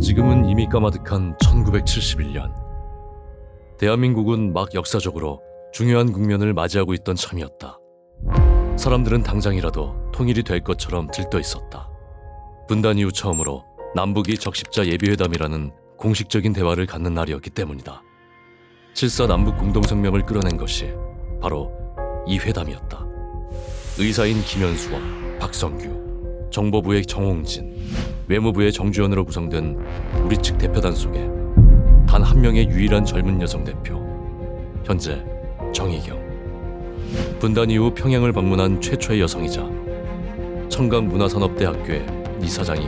지금은 이미 까마득한 1971년. 대한민국은 막 역사적으로 중요한 국면을 맞이하고 있던 참이었다. 사람들은 당장이라도 통일이 될 것처럼 들떠 있었다. 분단 이후 처음으로 남북이 적십자 예비회담이라는 공식적인 대화를 갖는 날이었기 때문이다. 7.4 남북 공동성명을 끌어낸 것이 바로 이 회담이었다. 의사인 김현수와 박성규, 정보부의 정홍진, 외무부의 정주현으로 구성된 우리 측 대표단 속에 단 한 명의 유일한 젊은 여성 대표, 현재 정희경. 분단 이후 평양을 방문한 최초의 여성이자 청강문화산업대학교의 이사장이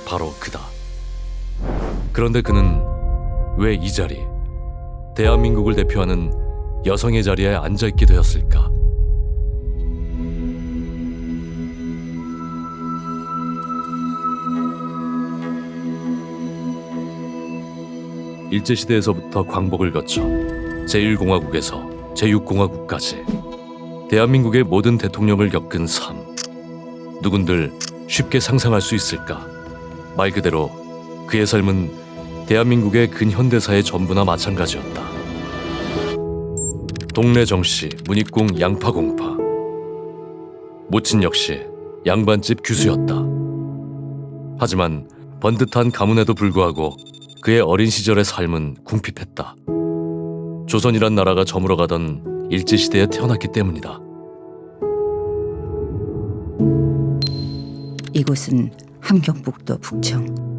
바로 그다. 그런데 그는 왜 이 자리, 대한민국을 대표하는 여성의 자리에 앉아있게 되었을까? 일제시대에서부터 광복을 거쳐 제1공화국에서 제6공화국까지 대한민국의 모든 대통령을 겪은 삶. 누군들 쉽게 상상할 수 있을까? 말 그대로 그의 삶은 대한민국의 근현대사의 전부나 마찬가지였다. 동래 정씨, 문익공 양파공파. 모친 역시 양반집 규수였다. 하지만 번듯한 가문에도 불구하고 그의 어린 시절의 삶은 궁핍했다. 조선이란 나라가 저물어가던 일제시대에 태어났기 때문이다. 이곳은 함경북도 북청.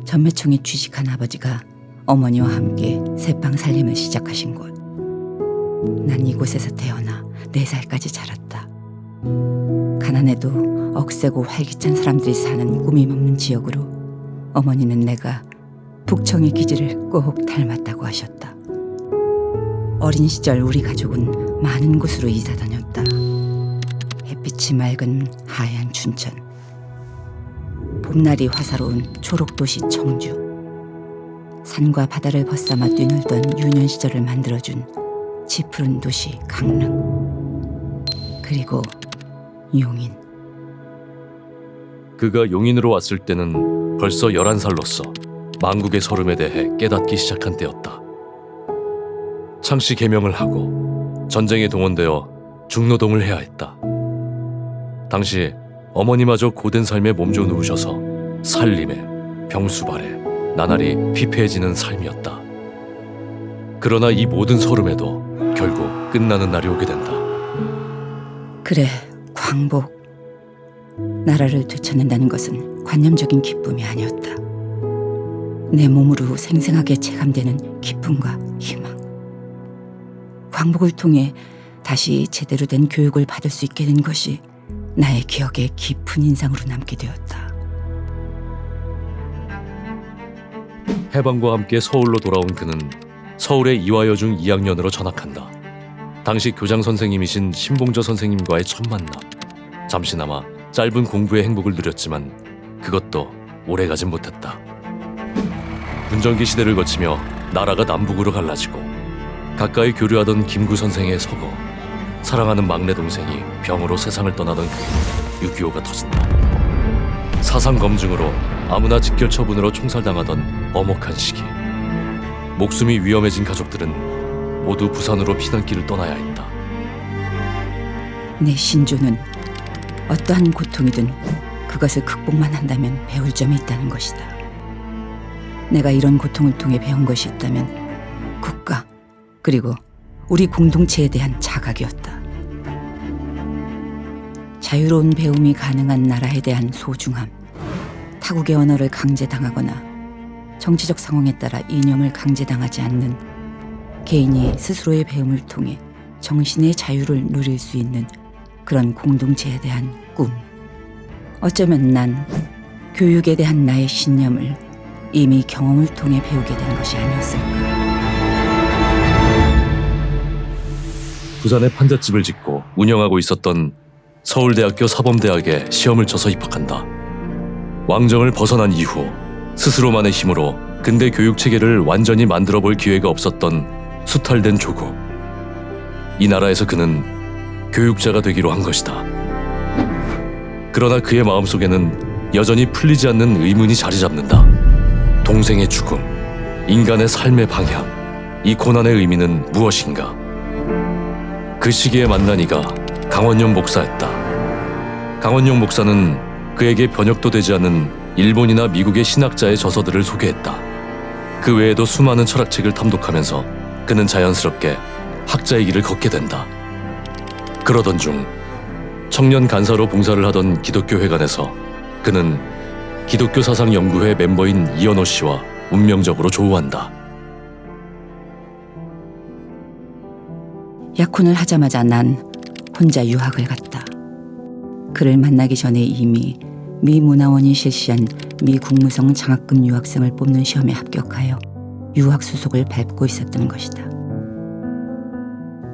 전매청에 취직한 아버지가 어머니와 함께 새빵 살림을 시작하신 곳. 난 이곳에서 태어나 4살까지 자랐다. 가난해도 억세고 활기찬 사람들이 사는 꾸밈 없는 지역으로 어머니는 내가 북청의 기질을 꼭 닮았다고 하셨다. 어린 시절 우리 가족은 많은 곳으로 이사 다녔다. 햇빛이 맑은 하얀 춘천, 봄날이 화사로운 초록도시 청주, 산과 바다를 벗삼아 뛰놀던 유년 시절을 만들어준 지푸른 도시 강릉, 그리고 용인. 그가 용인으로 왔을 때는 벌써 11살로서 망국의 서름에 대해 깨닫기 시작한 때였다. 창씨 개명을 하고 전쟁에 동원되어 중노동을 해야 했다. 당시 어머니마저 고된 삶에 몸져 누우셔서 살림에 병수발에 나날이 피폐해지는 삶이었다. 그러나 이 모든 서름에도 결국 끝나는 날이 오게 된다. 그래, 광복. 나라를 되찾는다는 것은 관념적인 기쁨이 아니었다. 내 몸으로 생생하게 체감되는 기쁨과 희망. 광복을 통해 다시 제대로 된 교육을 받을 수 있게 된 것이 나의 기억에 깊은 인상으로 남게 되었다. 해방과 함께 서울로 돌아온 그는 서울의 이화여중 2학년으로 전학한다. 당시 교장 선생님이신 신봉저 선생님과의 첫 만남. 잠시나마 짧은 공부의 행복을 누렸지만 그것도 오래가진 못했다. 분전기 시대를 거치며 나라가 남북으로 갈라지고 가까이 교류하던 김구 선생의 서거, 사랑하는 막내 동생이 병으로 세상을 떠나던 그해 6.25가 터진다. 사상 검증으로 아무나 직결 처분으로 총살당하던 엄혹한 시기. 목숨이 위험해진 가족들은 모두 부산으로 피난길을 떠나야 했다. 내 신조는 어떠한 고통이든 그것을 극복만 한다면 배울 점이 있다는 것이다. 내가 이런 고통을 통해 배운 것이 있다면 국가, 그리고 우리 공동체에 대한 자각이었다. 자유로운 배움이 가능한 나라에 대한 소중함, 타국의 언어를 강제당하거나 정치적 상황에 따라 이념을 강제당하지 않는 개인이 스스로의 배움을 통해 정신의 자유를 누릴 수 있는 그런 공동체에 대한 꿈. 어쩌면 난 교육에 대한 나의 신념을 이미 경험을 통해 배우게 된 것이 아니었을까. 부산에 판잣집을 짓고 운영하고 있었던 서울대학교 사범대학에 시험을 쳐서 입학한다. 왕정을 벗어난 이후 스스로만의 힘으로 근대 교육 체계를 완전히 만들어 볼 기회가 없었던 수탈된 조국. 이 나라에서 그는 교육자가 되기로 한 것이다. 그러나 그의 마음속에는 여전히 풀리지 않는 의문이 자리 잡는다. 동생의 죽음, 인간의 삶의 방향, 이 고난의 의미는 무엇인가? 그 시기에 만난 이가 강원용 목사였다. 강원용 목사는 그에게 번역도 되지 않은 일본이나 미국의 신학자의 저서들을 소개했다. 그 외에도 수많은 철학책을 탐독하면서 그는 자연스럽게 학자의 길을 걷게 된다. 그러던 중 청년 간사로 봉사를 하던 기독교 회관에서 그는 기독교 사상 연구회 멤버인 이현호 씨와 운명적으로 조우한다. 약혼을 하자마자 난 혼자 유학을 갔다. 그를 만나기 전에 이미 미 문화원이 실시한 미 국무성 장학금 유학생을 뽑는 시험에 합격하여 유학 수속을 밟고 있었던 것이다.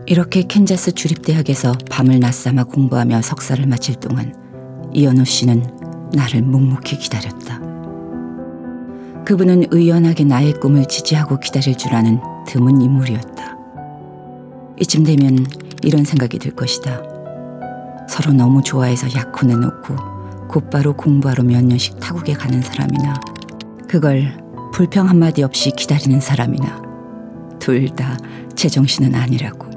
이렇게 캔자스 주립대학에서 밤을 낮삼아 공부하며 석사를 마칠 동안 이현호 씨는 나를 묵묵히 기다렸다. 그분은 의연하게 나의 꿈을 지지하고 기다릴 줄 아는 드문 인물이었다. 이쯤 되면 이런 생각이 들 것이다. 서로 너무 좋아해서 약혼해놓고 곧바로 공부하러 몇 년씩 타국에 가는 사람이나 그걸 불평 한마디 없이 기다리는 사람이나 둘 다 제정신은 아니라고.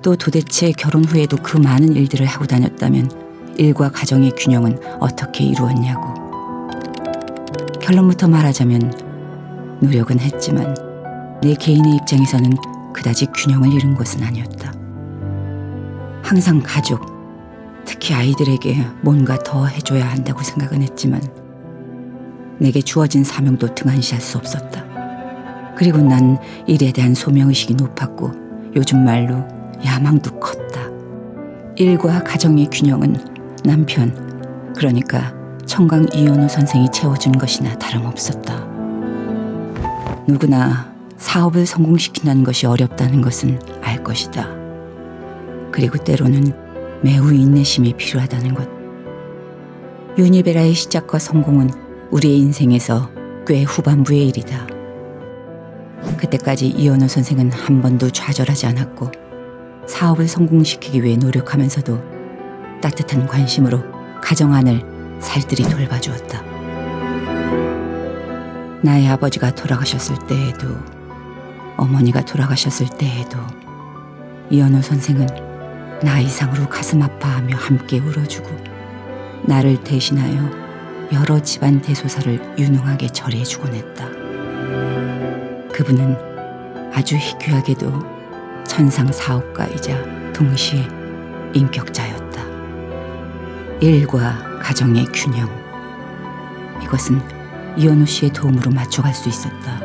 또 도대체 결혼 후에도 그 많은 일들을 하고 다녔다면 일과 가정의 균형은 어떻게 이루었냐고. 결론부터 말하자면 노력은 했지만 내 개인의 입장에서는 그다지 균형을 이룬 것은 아니었다. 항상 가족, 특히 아이들에게 뭔가 더 해줘야 한다고 생각은 했지만 내게 주어진 사명도 등한시할 수 없었다. 그리고 난 일에 대한 소명의식이 높았고 요즘 말로 야망도 컸다. 일과 가정의 균형은 남편, 그러니까 청강 이현우 선생이 채워준 것이나 다름없었다. 누구나 사업을 성공시킨다는 것이 어렵다는 것은 알 것이다. 그리고 때로는 매우 인내심이 필요하다는 것. 유니베라의 시작과 성공은 우리의 인생에서 꽤 후반부의 일이다. 그때까지 이현우 선생은 한 번도 좌절하지 않았고 사업을 성공시키기 위해 노력하면서도 따뜻한 관심으로 가정안을 살뜰히 돌봐주었다. 나의 아버지가 돌아가셨을 때에도 어머니가 돌아가셨을 때에도 이현우 선생은 나 이상으로 가슴 아파하며 함께 울어주고 나를 대신하여 여러 집안 대소사를 유능하게 처리해주곤 했다. 그분은 아주 희귀하게도 천상 사업가이자 동시에 인격자였다. 일과 가정의 균형. 이것은 이현우 씨의 도움으로 맞춰갈 수 있었다.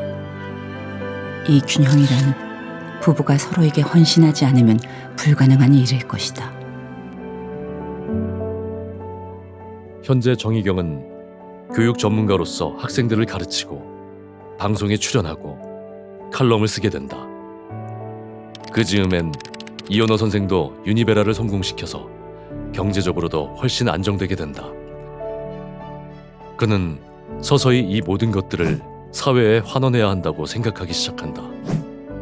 이 균형이란 부부가 서로에게 헌신하지 않으면 불가능한 일일 것이다. 현재 정희경은 교육 전문가로서 학생들을 가르치고 방송에 출연하고 칼럼을 쓰게 된다. 그 즈음엔 이현호 선생도 유니베라를 성공시켜서 경제적으로도 훨씬 안정되게 된다. 그는 서서히 이 모든 것들을 사회에 환원해야 한다고 생각하기 시작한다.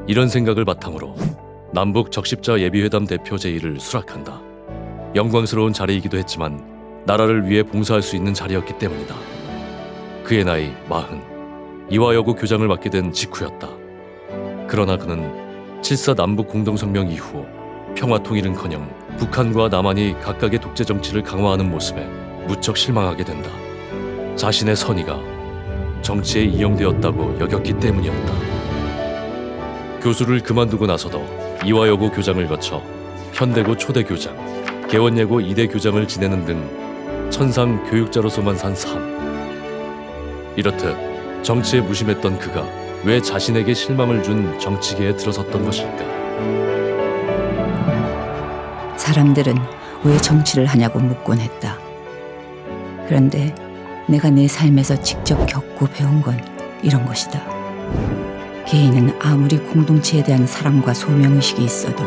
이런 생각을 바탕으로 남북 적십자 예비회담 대표 제1을 수락한다. 영광스러운 자리이기도 했지만 나라를 위해 봉사할 수 있는 자리였기 때문이다. 그의 나이 40, 이화여고 교장을 맡게 된 직후였다. 그러나 그는 7.4 남북 공동성명 이후 평화통일은커녕 북한과 남한이 각각의 독재 정치를 강화하는 모습에 무척 실망하게 된다. 자신의 선의가 정치에 이용되었다고 여겼기 때문이었다. 교수를 그만두고 나서도 이화여고 교장을 거쳐 현대고 초대교장, 개원예고 2대 교장을 지내는 등 천상 교육자로서만 산 삶. 이렇듯 정치에 무심했던 그가 왜 자신에게 실망을 준 정치계에 들어섰던 것일까? 사람들은 왜 정치를 하냐고 묻곤 했다. 그런데 내가 내 삶에서 직접 겪고 배운 건 이런 것이다. 개인은 아무리 공동체에 대한 사랑과 소명의식이 있어도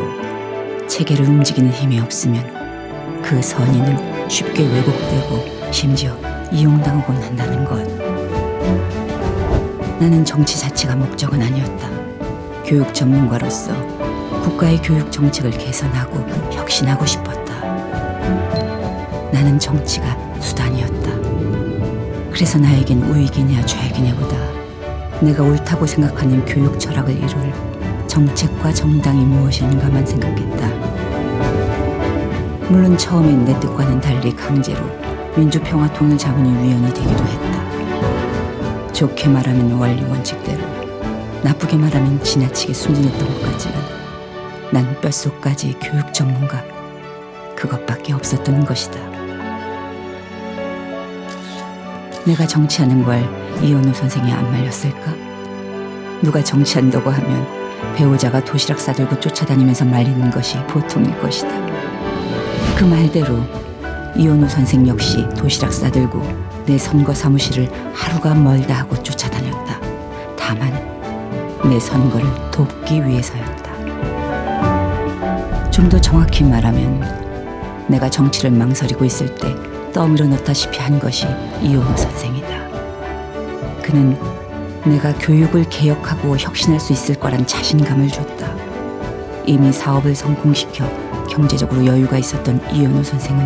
체계를 움직이는 힘이 없으면 그 선의는 쉽게 왜곡되고 심지어 이용당하곤 한다는 것. 나는 정치 자체가 목적은 아니었다. 교육 전문가로서 국가의 교육 정책을 개선하고 혁신하고 싶었다. 나는 정치가 수단이었다. 그래서 나에겐 우익이냐 좌익이냐보다 내가 옳다고 생각하는 교육 철학을 이룰 정책과 정당이 무엇인가만 생각했다. 물론 처음엔 내 뜻과는 달리 강제로 민주평화통일자문위원이 되기도 했다. 좋게 말하면 원리 원칙대로, 나쁘게 말하면 지나치게 순진했던 것 같지만 난 뼛속까지 교육 전문가, 그것밖에 없었던 것이다. 내가 정치하는 걸 이현우 선생이 안 말렸을까? 누가 정치한다고 하면 배우자가 도시락 싸들고 쫓아다니면서 말리는 것이 보통일 것이다. 그 말대로 이현우 선생 역시 도시락 싸들고 내 선거 사무실을 하루가 멀다 하고 쫓아다녔다. 다만 내 선거를 돕기 위해서였다. 좀 더 정확히 말하면 내가 정치를 망설이고 있을 때 떠밀어 넣다시피 한 것이 이현우 선생이다. 그는 내가 교육을 개혁하고 혁신할 수 있을 거란 자신감을 줬다. 이미 사업을 성공시켜 경제적으로 여유가 있었던 이현우 선생은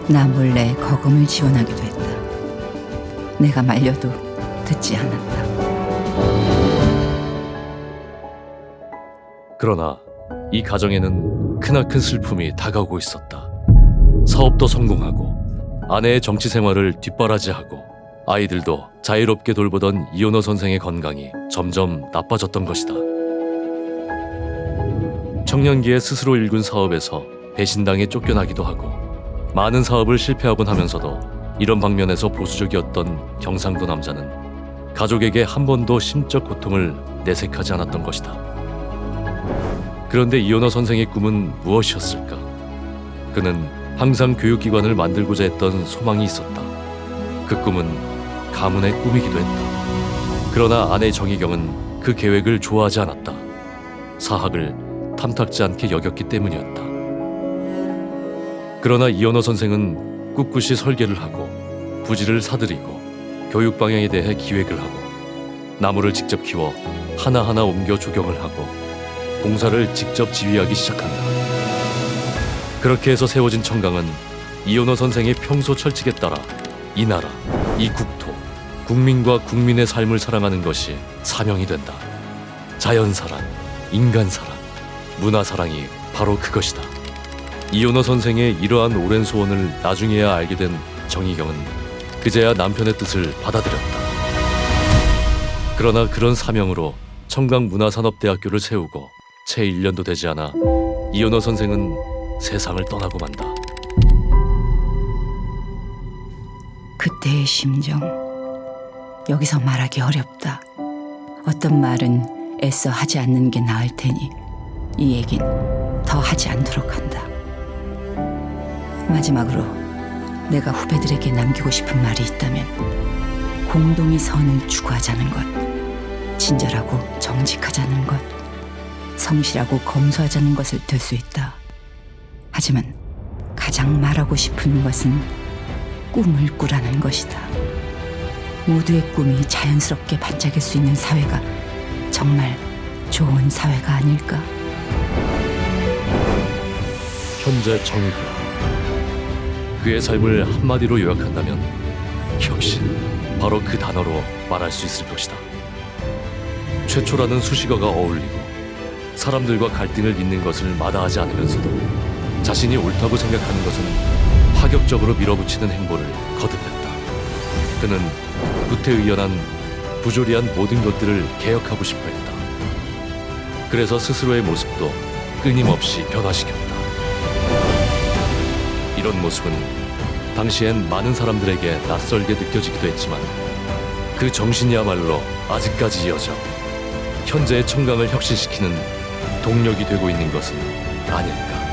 나 몰래 거금을 지원하기도 했다. 내가 말려도 듣지 않았다. 그러나 이 가정에는 크나큰 슬픔이 다가오고 있었다. 사업도 성공하고 아내의 정치 생활을 뒷바라지하고 아이들도 자유롭게 돌보던 이현호 선생의 건강이 점점 나빠졌던 것이다. 청년기에 스스로 일군 사업에서 배신당해 쫓겨나기도 하고 많은 사업을 실패하곤 하면서도 이런 방면에서 보수적이었던 경상도 남자는 가족에게 한 번도 심적 고통을 내색하지 않았던 것이다. 그런데 이현호 선생의 꿈은 무엇이었을까? 그는 항상 교육기관을 만들고자 했던 소망이 있었다. 그 꿈은 가문의 꿈이기도 했다. 그러나 아내 정희경은 그 계획을 좋아하지 않았다. 사학을 탐탁지 않게 여겼기 때문이었다. 그러나 이현호 선생은 꿋꿋이 설계를 하고 부지를 사들이고 교육 방향에 대해 기획을 하고 나무를 직접 키워 하나하나 옮겨 조경을 하고 공사를 직접 지휘하기 시작한다. 그렇게 해서 세워진 청강은 이현호 선생의 평소 철칙에 따라 이 나라, 이 국토, 국민과 국민의 삶을 사랑하는 것이 사명이 된다. 자연사랑, 인간사랑, 문화사랑이 바로 그것이다. 이현호 선생의 이러한 오랜 소원을 나중에야 알게 된 정희경은 그제야 남편의 뜻을 받아들였다. 그러나 그런 사명으로 청강문화산업대학교를 세우고 채 1년도 되지 않아 이현호 선생은 세상을 떠나고 만다. 그때의 심정, 여기서 말하기 어렵다. 어떤 말은 애써 하지 않는 게 나을 테니 이 얘긴 더 하지 않도록 한다. 마지막으로 내가 후배들에게 남기고 싶은 말이 있다면 공동의 선을 추구하자는 것, 친절하고 정직하자는 것, 성실하고 검소하자는 것을 들 수 있다. 하지만 가장 말하고 싶은 것은 꿈을 꾸라는 것이다. 모두의 꿈이 자연스럽게 반짝일 수 있는 사회가 정말 좋은 사회가 아닐까? 현재 정의교, 그의 삶을 한마디로 요약한다면 혁신, 바로 그 단어로 말할 수 있을 것이다. 최초라는 수식어가 어울리고 사람들과 갈등을 잇는 것을 마다하지 않으면서도 자신이 옳다고 생각하는 것은 파격적으로 밀어붙이는 행보를 거듭했다. 그는 구태의연한 부조리한 모든 것들을 개혁하고 싶어 했다. 그래서 스스로의 모습도 끊임없이 변화시켰다. 이런 모습은 당시엔 많은 사람들에게 낯설게 느껴지기도 했지만 그 정신이야말로 아직까지 이어져 현재의 청강을 혁신시키는 동력이 되고 있는 것은 아닐까.